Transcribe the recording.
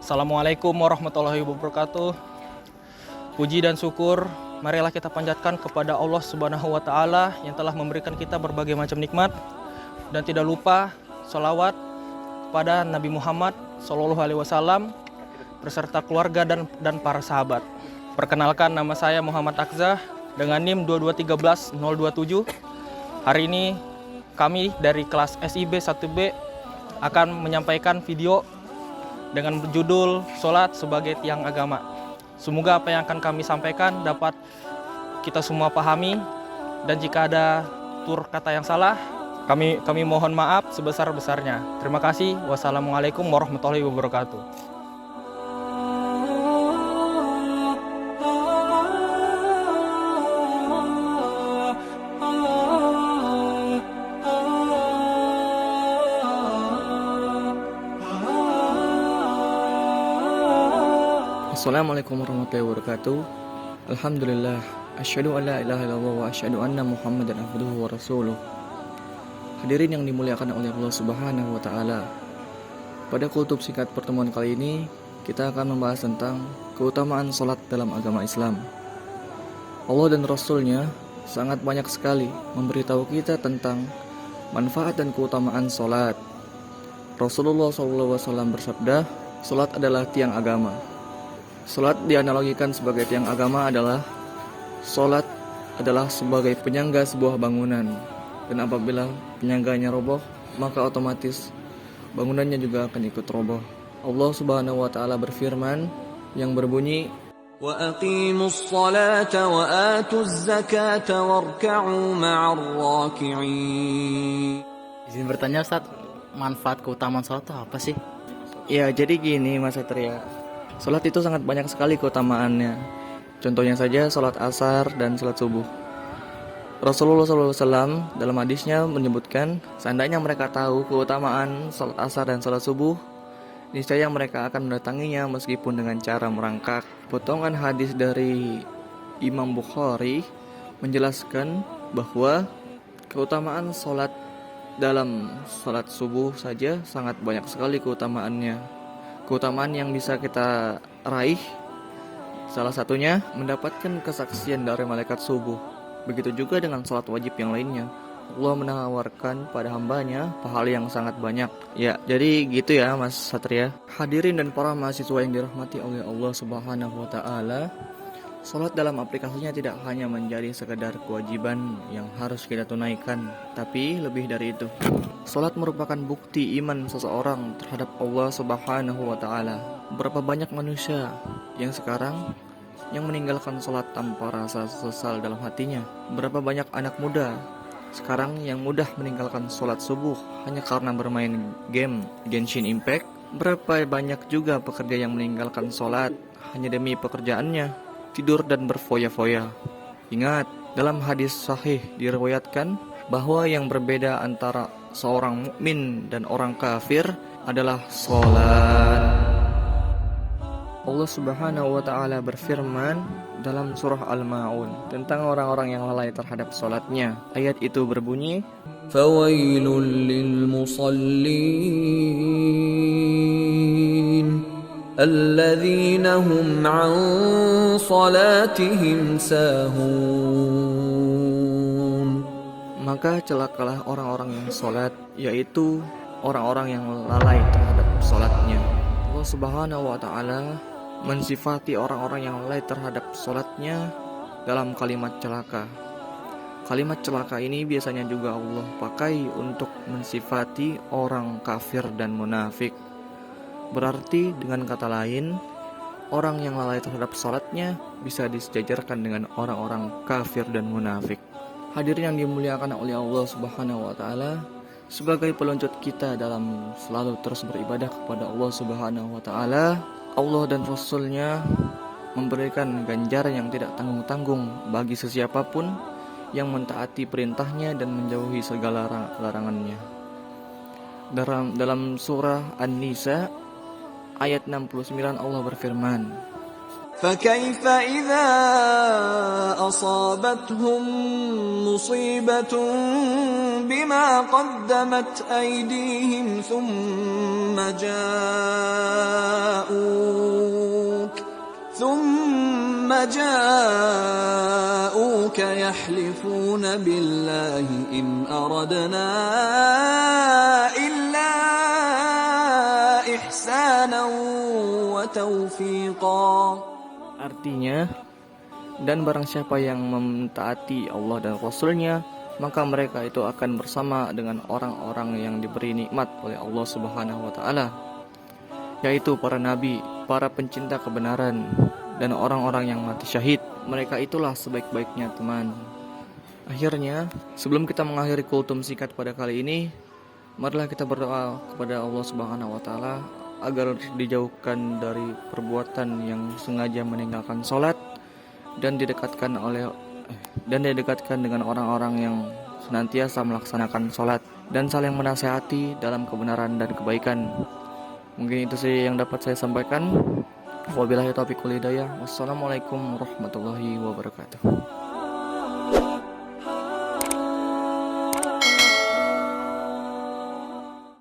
Assalamualaikum warahmatullahi wabarakatuh. Puji dan syukur marilah kita panjatkan kepada Allah Subhanahu wa taala yang telah memberikan kita berbagai macam nikmat, dan tidak lupa sholawat kepada Nabi Muhammad SAW beserta keluarga dan para sahabat. Perkenalkan, nama saya Muhammad Akzah dengan NIM 2213027. Hari ini kami dari kelas SIB 1B akan menyampaikan video dengan judul Sholat sebagai Tiang Agama. Semoga apa yang akan kami sampaikan dapat kita semua pahami, dan jika ada tutur kata yang salah, kami mohon maaf sebesar-besarnya. Terima kasih. Wassalamualaikum warahmatullahi wabarakatuh. Assalamualaikum warahmatullahi wabarakatuh. Alhamdulillah, asyhadu an la ilaha illallah wa asyhadu anna Muhammadan abduhu wa rasuluh. Hadirin yang dimuliakan oleh Allah Subhanahu wa taala. Pada kutub singkat pertemuan kali ini, kita akan membahas tentang keutamaan salat dalam agama Islam. Allah dan Rasul-Nya sangat banyak sekali memberitahu kita tentang manfaat dan keutamaan salat. Rasulullah SAW bersabda, salat adalah tiang agama. Salat dianalogikan sebagai tiang agama adalah salat adalah sebagai penyangga sebuah bangunan, dan apabila penyangganya roboh, maka otomatis bangunannya juga akan ikut roboh. Allah Subhanahu wa taala berfirman yang berbunyi, wa aqimus salata wa atuz zakata warka'u ma'ar raki'in. Izin bertanya Ustaz, manfaat keutamaan salat itu apa sih? ya jadi gini Mas Satria, salat itu sangat banyak sekali keutamaannya. Contohnya saja salat asar dan salat subuh. Rasulullah SAW dalam hadisnya menyebutkan, seandainya mereka tahu keutamaan salat asar dan salat subuh, niscaya mereka akan mendatanginya meskipun dengan cara merangkak. Potongan hadis dari Imam Bukhari menjelaskan bahwa keutamaan salat dalam salat subuh saja sangat banyak sekali keutamaannya. Keutamaan yang bisa kita raih, salah satunya mendapatkan kesaksian dari malaikat subuh. Begitu juga dengan salat wajib yang lainnya. Allah menawarkan pada hambanya pahala yang sangat banyak. Ya, jadi gitu ya Mas Satria. Hadirin dan para mahasiswa yang dirahmati oleh Allah Subhanahu wa taala, salat dalam aplikasinya tidak hanya menjadi sekedar kewajiban yang harus kita tunaikan, tapi lebih dari itu. Salat merupakan bukti iman seseorang terhadap Allah Subhanahu wa taala. Berapa banyak manusia yang sekarang yang meninggalkan salat tanpa rasa sesal dalam hatinya? Berapa banyak anak muda sekarang yang mudah meninggalkan salat subuh hanya karena bermain game Genshin Impact? Berapa banyak juga pekerja yang meninggalkan salat hanya demi pekerjaannya, tidur dan berfoya-foya? Ingat, dalam hadis sahih diriwayatkan bahwa yang berbeda antara seorang mukmin dan orang kafir adalah salat. Allah Subhanahu wa taala berfirman dalam surah Al-Maun tentang orang-orang yang lalai terhadap salatnya. Ayat itu berbunyi, fawailul lil musallin alladzina hum an salatihim sahun. Maka celakalah orang-orang yang salat, yaitu orang-orang yang lalai terhadap salatnya. Allah Subhanahu wa taala mensifati orang-orang yang lalai terhadap salatnya dalam kalimat celaka. Kalimat celaka ini biasanya juga Allah pakai untuk mensifati orang kafir dan munafik. Berarti dengan kata lain, orang yang lalai terhadap salatnya bisa disejajarkan dengan orang-orang kafir dan munafik. Hadirin yang dimuliakan oleh Allah Subhanahu wa taala, sebagai peluncut kita dalam selalu terus beribadah kepada Allah Subhanahu wa taala, Allah dan Rasul-Nya memberikan ganjaran yang tidak tanggung-tanggung bagi sesiapapun yang mentaati perintahnya dan menjauhi segala larangannya. Dalam surah An-Nisa ayat 69 Allah berfirman, فَكَيْفَ إِذَا أصابتهم مصيبة بما قدمت أيديهم ثم جاءوك يحلفون بالله إن أردنا إلا إحسانا وتوفيقا. Artinya, dan barang siapa yang mentaati Allah dan Rasul-Nya, maka mereka itu akan bersama dengan orang-orang yang diberi nikmat oleh Allah Subhanahu wa taala, yaitu para nabi, para pencinta kebenaran, dan orang-orang yang mati syahid. Mereka itulah sebaik-baiknya teman. Akhirnya, sebelum kita mengakhiri kultum singkat pada kali ini, marilah kita berdoa kepada Allah Subhanahu wa taala agar dijauhkan dari perbuatan yang sengaja meninggalkan sholat dan didekatkan dengan orang-orang yang senantiasa melaksanakan sholat dan saling menasehati dalam kebenaran dan kebaikan. Mungkin itu saja yang dapat saya sampaikan. Wabillahi taufiq wal hidayah. Wassalamualaikum warahmatullahi wabarakatuh.